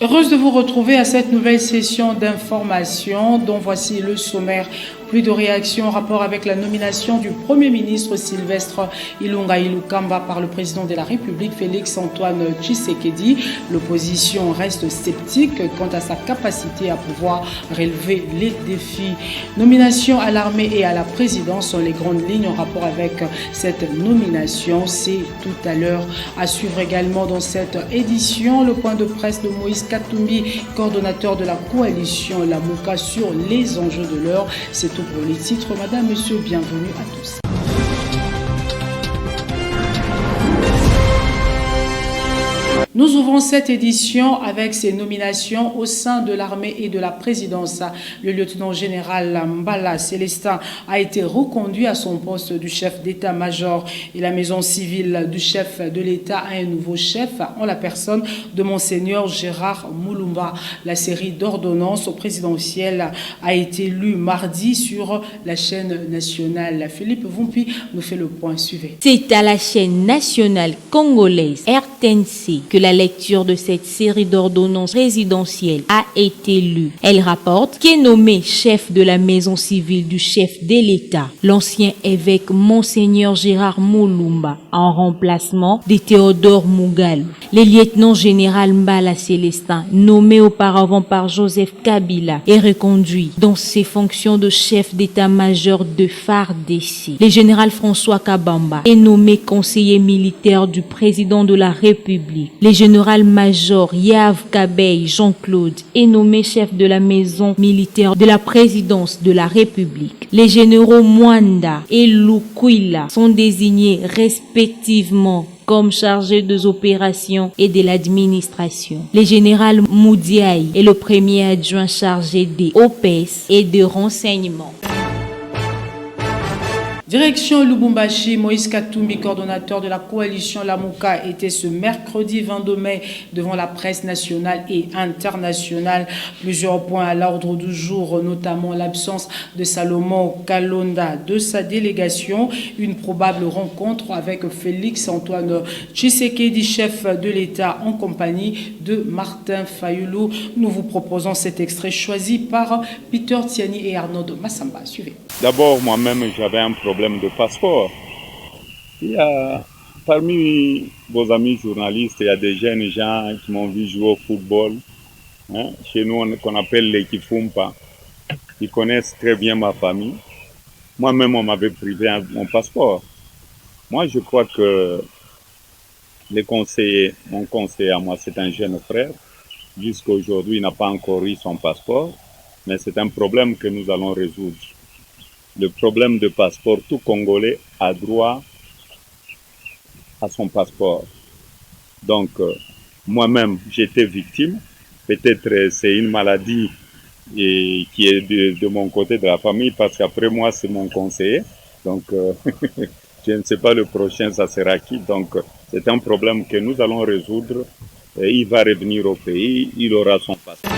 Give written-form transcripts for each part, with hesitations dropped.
Heureuse de vous retrouver à cette nouvelle session d'information dont voici le sommaire. Plus de réactions en rapport avec la nomination du Premier ministre Sylvestre Ilunga Ilukamba par le président de la République Félix Antoine Tshisekedi. L'opposition reste sceptique quant à sa capacité à pouvoir relever les défis. Nomination à l'armée et à la présidence sont les grandes lignes en rapport avec cette nomination. C'est tout à l'heure. À suivre également dans cette édition le point de presse de Moïse Katumbi, coordonnateur de la coalition Lamuka sur les enjeux de l'heure. C'est tout pour les titres. Madame, Monsieur, bienvenue à tous. Nous ouvrons cette édition avec ces nominations au sein de l'armée et de la présidence. Le lieutenant général Mbala Célestin a été reconduit à son poste du chef d'état-major et la maison civile du chef de l'État a un nouveau chef en la personne de Monseigneur Gérard Moulumba. La série d'ordonnances présidentielles a été lue mardi sur la chaîne nationale. Philippe Vumpi nous fait le point suivant. C'est à la chaîne nationale congolaise RTNC que la lecture de cette série d'ordonnances présidentielles a été lue. Elle rapporte qu'est nommé chef de la maison civile du chef de l'État l'ancien évêque Monseigneur Gérard Moulumba en remplacement de Théodore Mugalu. Le lieutenant général Mbala Célestin, nommé auparavant par Joseph Kabila, est reconduit dans ses fonctions de chef d'état-major de FARDC. Le général François Kabamba est nommé conseiller militaire du président de la République. Le général-major Yav Kabey Jean-Claude est nommé chef de la maison militaire de la présidence de la République. Les généraux Mwanda et Lukwila sont désignés respectivement comme chargé des opérations et de l'administration. Le général Moudiaï est le premier adjoint chargé des OPS et de renseignement. Direction Lubumbashi, Moïse Katumbi, coordonnateur de la coalition Lamuka, était ce mercredi 22 mai devant la presse nationale et internationale. Plusieurs points à l'ordre du jour, notamment l'absence de Salomon Kalonda de sa délégation, une probable rencontre avec Félix Antoine Tshisekedi, chef de l'État, en compagnie de Martin Fayoulou. Nous vous proposons cet extrait choisi par Peter Tiani et Arnaud Massamba. Suivez. D'abord, moi-même, j'avais un problème de passeport. Il y a, parmi vos amis journalistes, il y a des jeunes gens qui m'ont vu jouer au football. Chez nous, qu'on appelle les Kifumpa. Ils connaissent très bien ma famille. Moi-même, on m'avait privé mon passeport. Moi, je crois que mon conseiller à moi, c'est un jeune frère. Jusqu'à aujourd'hui, il n'a pas encore eu son passeport. Mais c'est un problème que nous allons résoudre. Le problème de passeport, tout Congolais a droit à son passeport. Donc, moi-même, j'étais victime. Peut-être c'est une maladie qui est de mon côté de la famille, parce qu'après moi, c'est mon conseiller. Donc, je ne sais pas le prochain, ça sera qui. Donc, c'est un problème que nous allons résoudre. Et il va revenir au pays, il aura son passeport.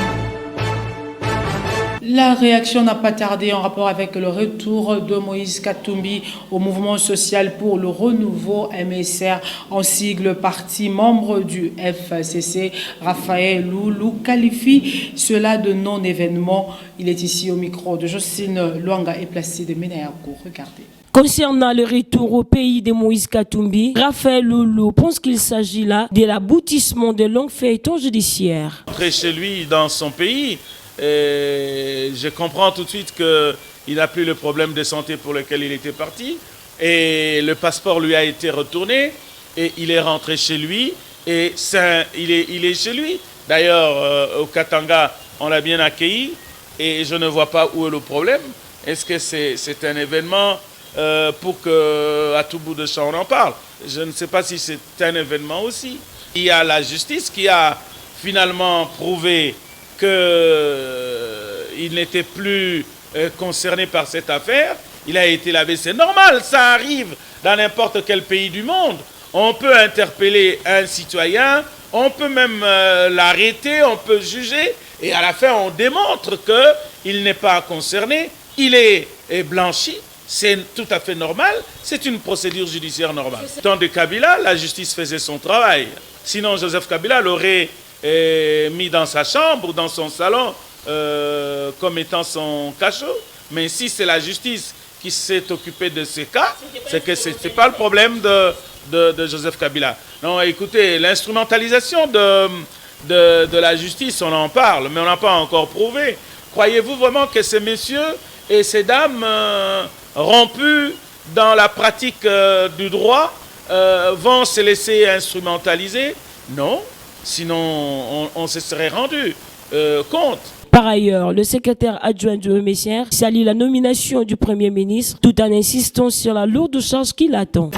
La réaction n'a pas tardé en rapport avec le retour de Moïse Katumbi au mouvement social pour le renouveau MSR, en sigle parti membre du FCC. Raphaël Loulou qualifie cela de non-événement. Il est ici au micro de Jocelyne Luanga et placé de Ménéaco. Regardez. Concernant le retour au pays de Moïse Katumbi, Raphaël Loulou pense qu'il s'agit là de l'aboutissement de longs feuilletons judiciaires. Rentrer chez lui dans son pays, et je comprends tout de suite qu'il n'a plus le problème de santé pour lequel il était parti. Et le passeport lui a été retourné et il est rentré chez lui. Et il est chez lui. D'ailleurs, au Katanga, on l'a bien accueilli. Et je ne vois pas où est le problème. Est-ce que c'est un événement pour qu'à tout bout de champ on en parle? Je ne sais pas si c'est un événement aussi. Il y a la justice qui a finalement prouvé qu'il n'était plus concerné par cette affaire. Il a été lavé, c'est normal, ça arrive dans n'importe quel pays du monde. On peut interpeller un citoyen, on peut même l'arrêter, on peut juger, et à la fin on démontre qu'il n'est pas concerné, il est blanchi. C'est tout à fait normal, c'est une procédure judiciaire normale. Dans le temps de Kabila, la justice faisait son travail. Sinon, Joseph Kabila l'aurait mis dans sa chambre ou dans son salon comme étant son cachot. Mais si c'est la justice qui s'est occupée de ces cas, c'est que ce n'est pas le problème de Joseph Kabila. Non, écoutez, l'instrumentalisation de la justice, on en parle, mais on n'a pas encore prouvé. Croyez-vous vraiment que ces messieurs et ces dames rompus dans la pratique du droit vont se laisser instrumentaliser? Non, sinon on se serait rendu compte. Par ailleurs, le secrétaire adjoint du Messière salue la nomination du Premier ministre tout en insistant sur la lourde charge qui l'attend.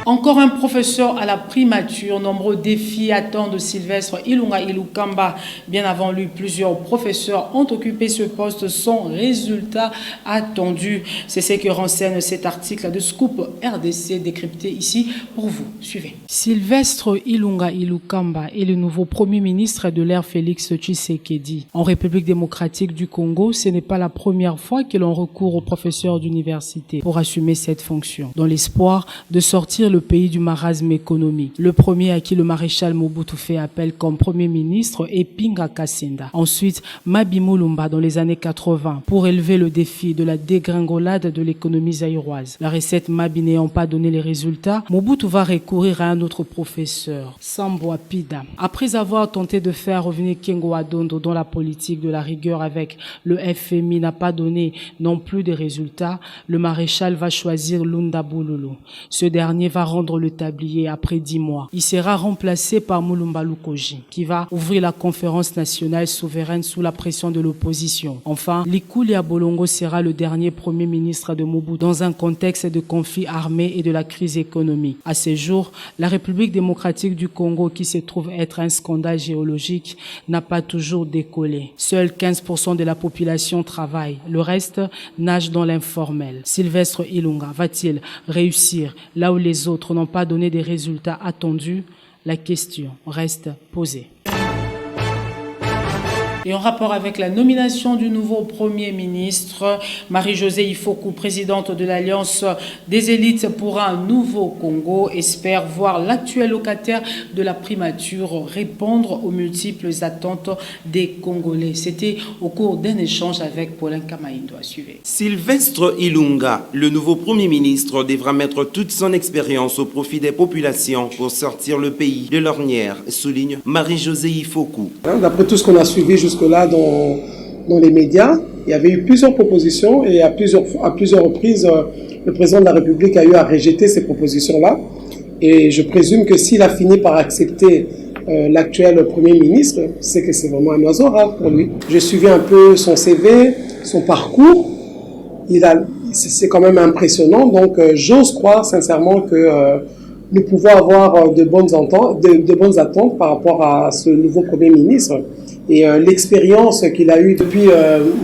Encore un professeur à la primature. Nombreux défis attendent Sylvestre Ilunga Ilukamba. Bien avant lui, plusieurs professeurs ont occupé ce poste sans résultat attendu. C'est ce que renseigne cet article de Scoop RDC décrypté ici pour vous. Suivez. Sylvestre Ilunga Ilukamba est le nouveau Premier ministre de l'ère Félix Tshisekedi. En République démocratique du Congo, ce n'est pas la première fois que l'on recourt aux professeurs d'université pour assumer cette fonction, dans l'espoir de sortir le pays du marasme économique. Le premier à qui le maréchal Mobutu fait appel comme Premier ministre est Pinga Kasenda. Ensuite, Mabi Mulumba dans les années 80 pour élever le défi de la dégringolade de l'économie zaïroise. La recette Mabi n'ayant pas donné les résultats, Mobutu va recourir à un autre professeur, Sambwa Pida. Après avoir tenté de faire revenir Kengo Adondo dans la politique de la rigueur avec le FMI n'a pas donné non plus de résultats, le maréchal va choisir Lunda Bululu. Ce dernier va rendre le tablier après 10 mois. Il sera remplacé par Mulumba Lukoji, qui va ouvrir la conférence nationale souveraine sous la pression de l'opposition. Enfin, Likulia Bolongo sera le dernier premier ministre de Mobutu dans un contexte de conflit armé et de la crise économique. À ce jour, la République démocratique du Congo, qui se trouve être un scandale géologique, n'a pas toujours décollé. Seuls 15% de la population travaille. Le reste nage dans l'informel. Sylvestre Ilunga va-t-il réussir là où les autres n'ont pas donné des résultats attendus? La question reste posée. Et en rapport avec la nomination du nouveau Premier ministre, Marie-Josée Ifoku, présidente de l'Alliance des élites pour un nouveau Congo, espère voir l'actuel locataire de la primature répondre aux multiples attentes des Congolais. C'était au cours d'un échange avec Paulin Kamaïndo. À suivre. Sylvestre Ilunga, le nouveau Premier ministre, devra mettre toute son expérience au profit des populations pour sortir le pays de l'ornière, souligne Marie-Josée Ifoku. D'après tout ce qu'on a suivi jusque-là dans les médias, il y avait eu plusieurs propositions et à plusieurs reprises, le président de la République a eu à rejeter ces propositions-là. Et je présume que s'il a fini par accepter l'actuel Premier ministre, c'est que c'est vraiment un oiseau rare pour lui. J'ai suivi un peu son CV, son parcours. C'est quand même impressionnant. Donc j'ose croire sincèrement que nous pouvons avoir de bonnes attentes par rapport à ce nouveau Premier ministre. Et l'expérience qu'il a eue depuis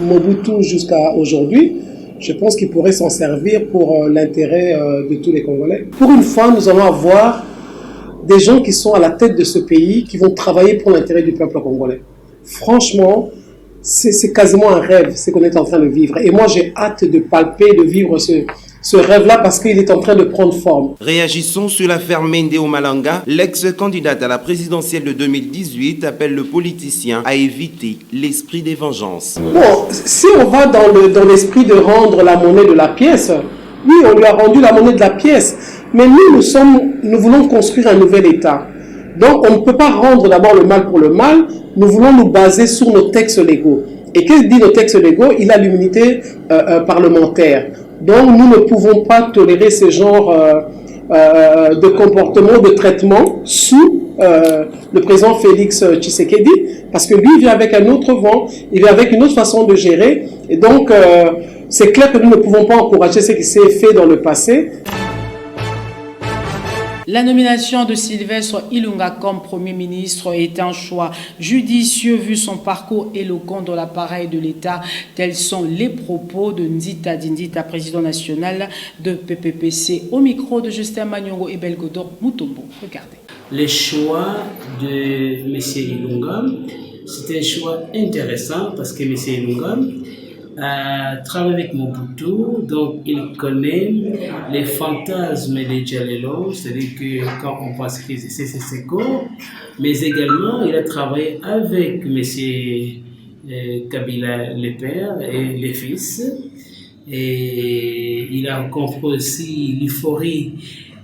Mobutu jusqu'à aujourd'hui, je pense qu'il pourrait s'en servir pour l'intérêt de tous les Congolais. Pour une fois, nous allons avoir des gens qui sont à la tête de ce pays, qui vont travailler pour l'intérêt du peuple congolais. Franchement, c'est quasiment un rêve, ce qu'on est en train de vivre. Et moi, j'ai hâte de palper, de vivre ce rêve-là parce qu'il est en train de prendre forme. Réagissons sur l'affaire Mendeo Malanga. L'ex-candidate à la présidentielle de 2018 appelle le politicien à éviter l'esprit des vengeances. Bon, si on va dans l'esprit de rendre la monnaie de la pièce, oui, on lui a rendu la monnaie de la pièce. Mais nous voulons construire un nouvel État. Donc, on ne peut pas rendre d'abord le mal pour le mal. Nous voulons nous baser sur nos textes légaux. Et qu'est-ce que dit nos textes légaux? Il a l'immunité parlementaire. Donc, nous ne pouvons pas tolérer ce genre de comportement, de traitement sous le président Félix Tshisekedi, parce que lui, il vient avec un autre vent, il vient avec une autre façon de gérer. Et donc, c'est clair que nous ne pouvons pas encourager ce qui s'est fait dans le passé. La nomination de Sylvestre Ilunga comme Premier ministre est un choix judicieux vu son parcours éloquent dans l'appareil de l'État. Tels sont les propos de Nzita Dindita, président national de PPPC, au micro de Justin Magnongo et Belgodor Mutombo. Regardez. Le choix de M. Ilunga, c'est un choix intéressant parce que M. Ilunga a travaillé avec Mobutu, donc il connaît les fantasmes des Djalelo, c'est-à-dire que quand on pense que c'est Seko, mais également il a travaillé avec M. Kabila le père et les fils, et il a compris aussi l'euphorie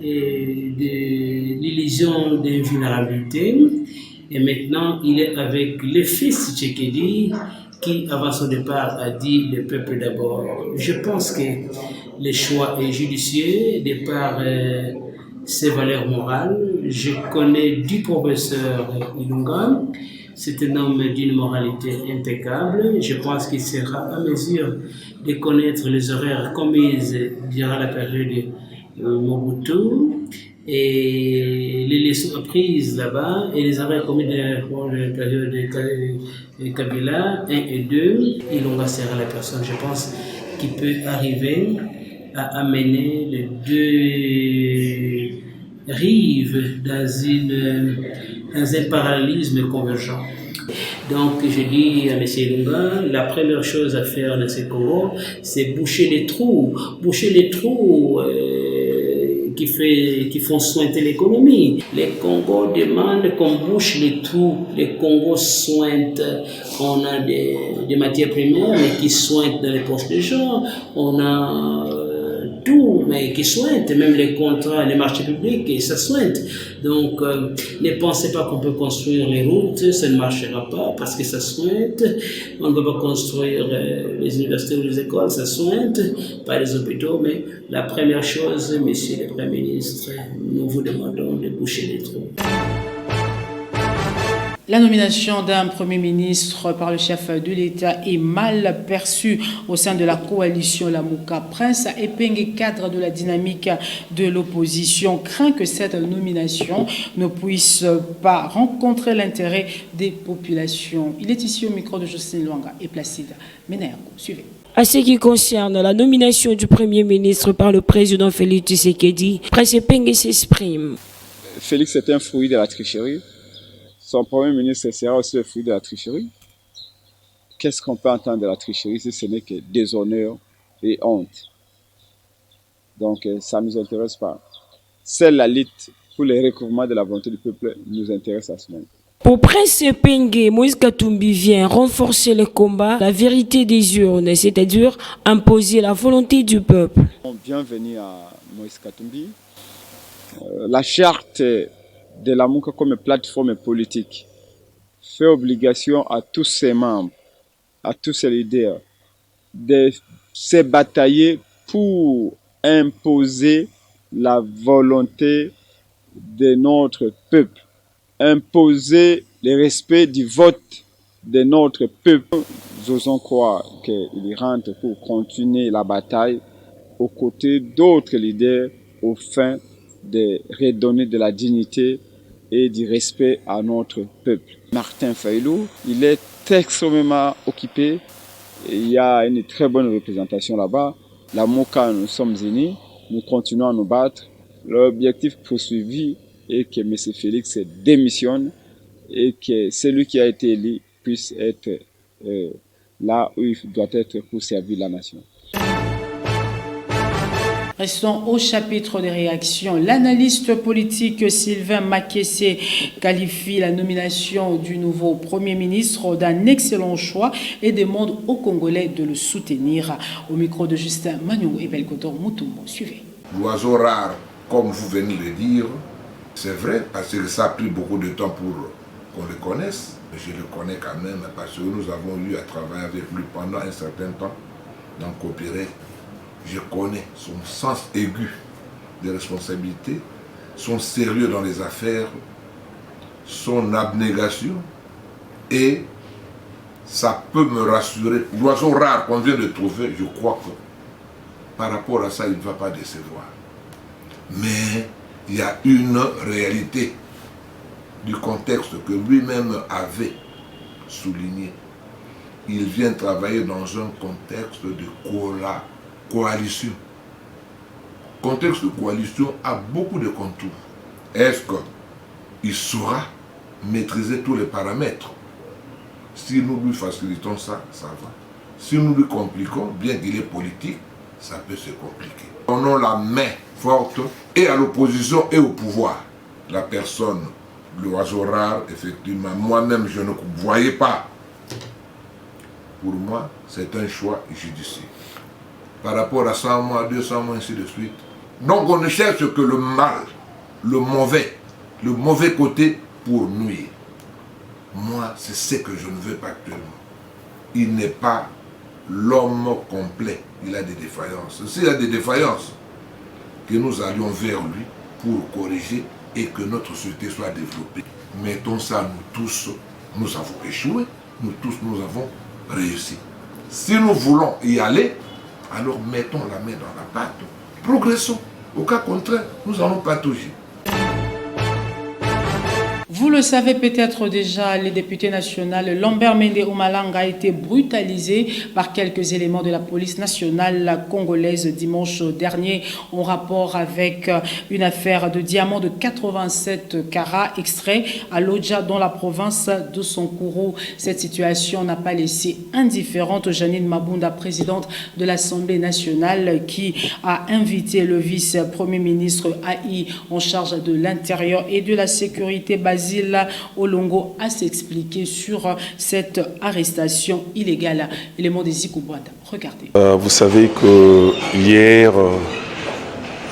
de l'illusion d'invulnérabilité. Et maintenant, il est avec le fils Tshisekedi qui, avant son départ, a dit le peuple d'abord. Je pense que le choix est judicieux de par ses valeurs morales. Je connais du professeur Ilunga. C'est un homme d'une moralité impeccable. Je pense qu'il sera à mesure de connaître les erreurs commises durant la période Mobutu et les leçons apprises là-bas et les erreurs commises dans la période de Kabila 1 et 2. Ilunga sera la personne, je pense, qui peut arriver à amener les deux rives dans un parallélisme convergent. Donc, je dis à M. Ilunga, la première chose à faire dans ce Congo, c'est boucher les trous qui font sointer l'économie. Les Congos demandent qu'on bouche les trous. Les Congos sointent. On a des matières premières, mais qui sointent dans les poches des gens. On a tout, mais qui sointent. Même les contrats, les marchés publics, et ça sointe. Donc, ne pensez pas qu'on peut construire les routes, ça ne marchera pas parce que ça sointe. On ne peut pas construire les universités ou les écoles, ça sointe, pas les hôpitaux, mais la première chose, messieurs les premiers ministres, nous vous demandons de boucher les trous. La nomination d'un Premier ministre par le chef de l'État est mal perçue au sein de la coalition Lamuka. Prince Epenge, cadre de la dynamique de l'opposition, craint que cette nomination ne puisse pas rencontrer l'intérêt des populations. Il est ici au micro de Jocelyne Luanga et Placide Menergo. Suivez. À ce qui concerne la nomination du Premier ministre par le président Félix Tshisekedi, Prince Epenge s'exprime. Félix est un fruit de la tricherie. Son Premier ministre sera aussi le fruit de la tricherie. Qu'est-ce qu'on peut entendre de la tricherie si ce n'est que déshonneur et honte? Donc ça ne nous intéresse pas. Seule la lutte pour le recouvrement de la volonté du peuple nous intéresse à ce moment. Pour Prince Epenge, Moïse Katumbi vient renforcer le combat, la vérité des urnes, c'est-à-dire imposer la volonté du peuple. Bienvenue à Moïse Katumbi. La charte de la Lamuka comme plateforme politique fait obligation à tous ses membres, à tous ses leaders, de se batailler pour imposer la volonté de notre peuple, imposer le respect du vote de notre peuple. Nous osons croire qu'il rentre pour continuer la bataille aux côtés d'autres leaders au fin de redonner de la dignité et du respect à notre peuple. Martin Fayulu, il est extrêmement occupé. Il y a une très bonne représentation là-bas. La Moka, nous sommes unis, nous continuons à nous battre. L'objectif poursuivi est que M. Félix démissionne et que celui qui a été élu puisse être là où il doit être pour servir la nation. Restons au chapitre des réactions. L'analyste politique Sylvain Makessé qualifie la nomination du nouveau Premier ministre d'un excellent choix et demande aux Congolais de le soutenir. Au micro de Justin Magnou et Belkotor Mutumbo. Suivez. L'oiseau rare, comme vous venez de le dire, c'est vrai parce que ça a pris beaucoup de temps pour qu'on le connaisse. Je le connais quand même parce que nous avons eu à travailler avec lui pendant un certain temps dans Coopérer. Je connais son sens aigu des responsabilités, son sérieux dans les affaires, son abnégation, et ça peut me rassurer. L'oiseau rare qu'on vient de trouver, je crois que par rapport à ça, il ne va pas décevoir. Mais il y a une réalité du contexte que lui-même avait souligné. Il vient travailler dans un contexte de coalition. Le contexte de coalition a beaucoup de contours. Est-ce qu'il saura maîtriser tous les paramètres? Si nous lui facilitons ça, ça va. Si nous lui compliquons, bien qu'il est politique, ça peut se compliquer. On a la main forte et à l'opposition et au pouvoir. La personne, l'oiseau rare, effectivement, moi-même je ne voyais pas. Pour moi, c'est un choix judiciaire. Par rapport à 100 mois, 200 mois, ainsi de suite. Donc on ne cherche que le mal, le mauvais côté pour nuire. Moi, c'est ce que je ne veux pas actuellement. Il n'est pas l'homme complet, il a des défaillances. S'il a des défaillances, que nous allions vers lui pour corriger et que notre société soit développée. Mettons ça, nous tous, nous avons échoué, nous tous, nous avons réussi. Si nous voulons y aller, alors mettons la main dans la pâte, progressons. Au cas contraire, nous allons patauger. Vous le savez peut-être déjà, le député national Lambert Mende Omalanga a été brutalisé par quelques éléments de la police nationale congolaise dimanche dernier en rapport avec une affaire de diamants de 87 carats extraits à Lodja dans la province de Sankuru. Cette situation n'a pas laissé indifférente Janine Mabunda, présidente de l'Assemblée nationale, qui a invité le vice-premier ministre AI en charge de l'intérieur et de la sécurité Basile Olongo à s'expliquer sur cette arrestation illégale. Élément des Zikoubouada. Regardez. Vous savez que hier,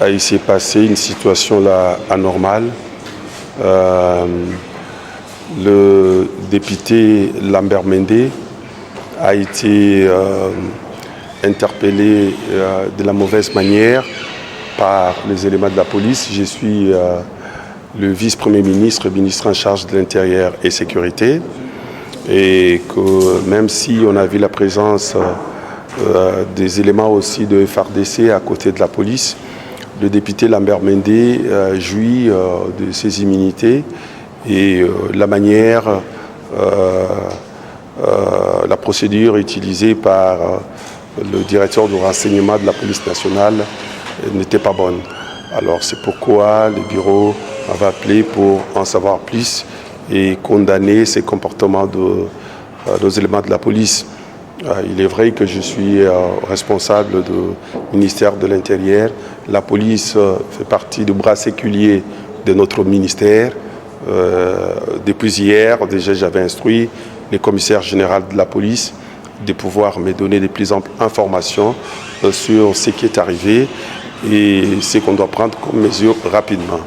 il s'est passé une situation là anormale. Le député Lambert Mende a été interpellé de la mauvaise manière par les éléments de la police. Je suis le vice-premier ministre, ministre en charge de l'Intérieur et Sécurité, et que même si on a vu la présence des éléments aussi de FARDC à côté de la police, le député Lambert Mende jouit de ses immunités et la manière, la procédure utilisée par le directeur du renseignement de la police nationale n'était pas bonne. Alors c'est pourquoi le bureau m'avait appelé pour en savoir plus et condamner ces comportements de éléments de la police. Il est vrai que je suis responsable du ministère de l'Intérieur. La police fait partie du bras séculier de notre ministère. Depuis hier, déjà j'avais instruit les commissaires généraux de la police de pouvoir me donner de plus amples informations sur ce qui est arrivé et ce qu'on doit prendre comme mesure rapidement.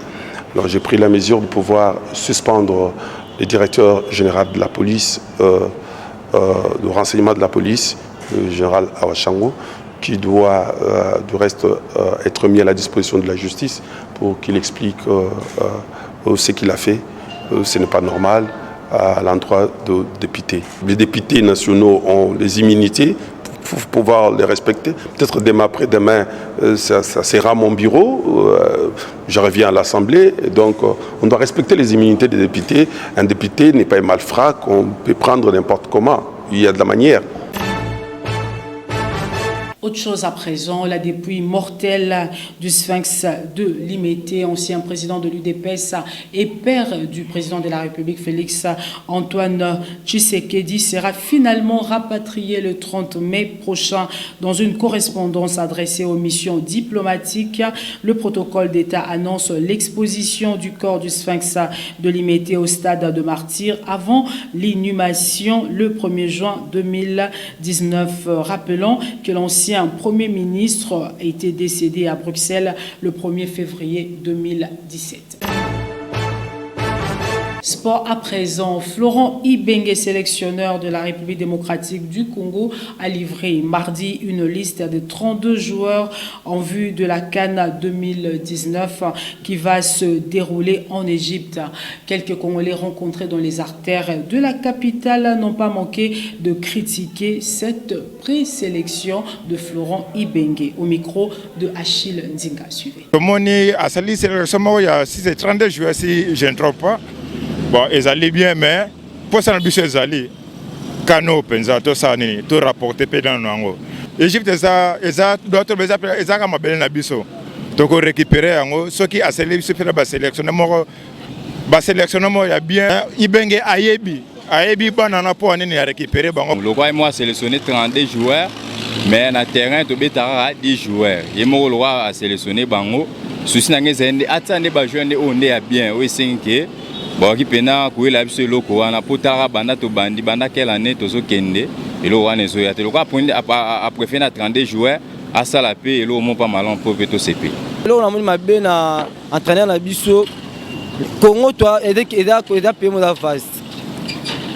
Alors j'ai pris la mesure de pouvoir suspendre le directeur général de la police, du renseignement de la police, le général Awachango, qui doit du reste être mis à la disposition de la justice pour qu'il explique ce qu'il a fait. Ce n'est pas normal à l'endroit de députés. Les députés nationaux ont les immunités pour pouvoir les respecter. Peut-être demain après-demain, ça sera mon bureau. Je reviens à l'Assemblée. Donc, on doit respecter les immunités des députés. Un député n'est pas un malfrat qu'on peut prendre n'importe comment. Il y a de la manière. Autre chose à présent, la dépouille mortelle du Sphinx de Limete, ancien président de l'UDPS et père du président de la République Félix Antoine Tshisekedi, sera finalement rapatriée le 30 mai prochain dans une correspondance adressée aux missions diplomatiques. Le protocole d'État annonce l'exposition du corps du Sphinx de Limete au stade de Martyrs avant l'inhumation le 1er juin 2019. Rappelant que l'ancien Premier ministre a été décédé à Bruxelles le 1er février 2017. Sport à présent, Florent Ibenge, sélectionneur de la République démocratique du Congo, a livré mardi une liste de 32 joueurs en vue de la CAN 2019 qui va se dérouler en Égypte. Quelques Congolais rencontrés dans les artères de la capitale n'ont pas manqué de critiquer cette présélection de Florent Ibenge. Au micro de Achille Nzinga. Suivez. Si c'est 32 joueurs, si je ne trompe pas. Bon, ils allaient bien, mais pour ça, ils allaient. Kano, Penza, tout ça, tout rapporté dans l'Ango. L'Égypte, d'autres, ils ont ma belle nabiso. Donc, on récupère ceux qui ont sélectionné, il y a bien Ibenge Ayebi. Aebi banana pour aller récupérer. Le roi et moi sélectionné 32 joueurs, mais dans le terrain, tu as 10 joueurs. Et moi, le roi a sélectionné Bango. Souci n'a pas attendre les joueurs on est bien. Oui, c'est que bon, qui pena courir la bise loko. On a potara banda to bandi banda quelle année to so kende. Et le roi ne so yate. Le roi a préféré 32 joueurs à ça la paix et le moment pas mal pour veto CP. Là on a mis ma bien à entraîner la biso. Congo toi aider payer mon face.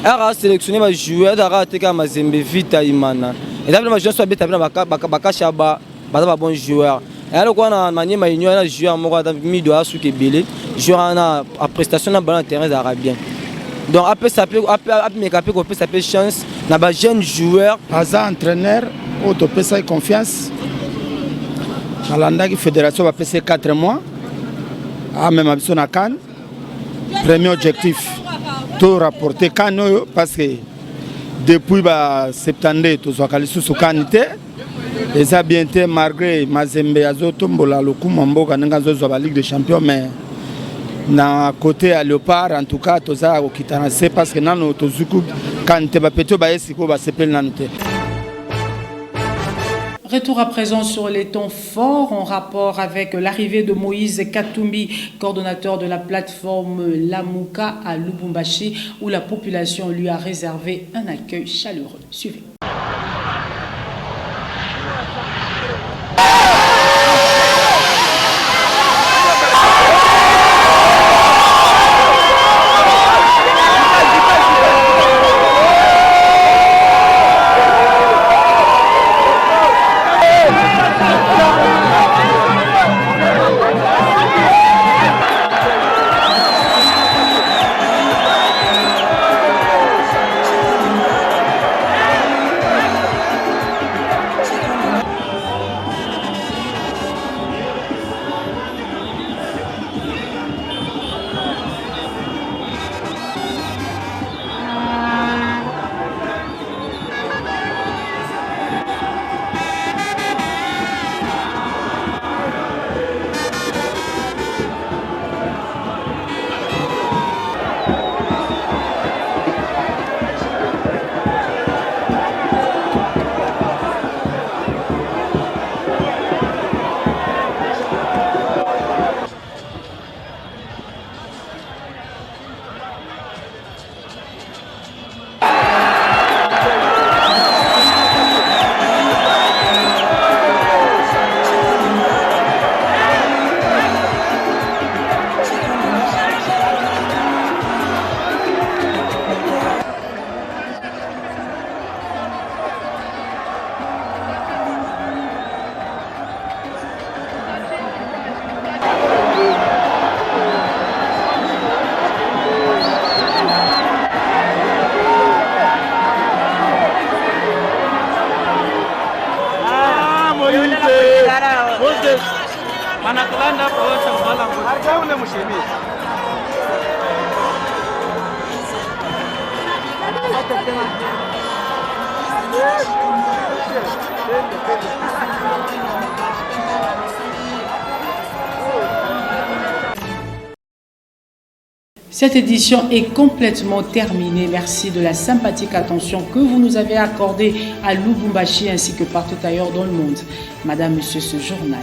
A sélectionné ma joueur d'ara teka mazembe vita imana. Et d'après ma joueur soit beta baka shaba bata bon joueur. Et alors qu'on a manié ma union a joué en mora dans mido à sous kebele joueur a prestation dans ballon terrain arabien. Donc après ça peut mes capé qu'on peut s'appeler chance na ba jeune joueur asa entraîneur auto peut ça confiance. Alanda qui fédération va passer 4 mois. Ah même abiso na CAN. Premier objectif tout rapporter CAN parce que depuis septembre tout soit qualifié sous canité. Et ça bien été malgré Mazembe Azotombola le coup Mamboka n'engageons la Ligue des Champions mais na côté à Léopard en tout cas tout ça au Kitanase parce que nano to zuku quand te ba peto ba esiko ba sepel nanote. Retour à présent sur les temps forts en rapport avec l'arrivée de Moïse Katumbi, coordonnateur de la plateforme Lamuka à Lubumbashi, où la population lui a réservé un accueil chaleureux. Suivez. Cette édition est complètement terminée. Merci de la sympathique attention que vous nous avez accordée à Lubumbashi ainsi que partout ailleurs dans le monde. Madame, Monsieur, ce journal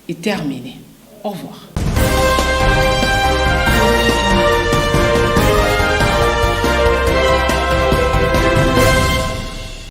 est terminé. Au revoir.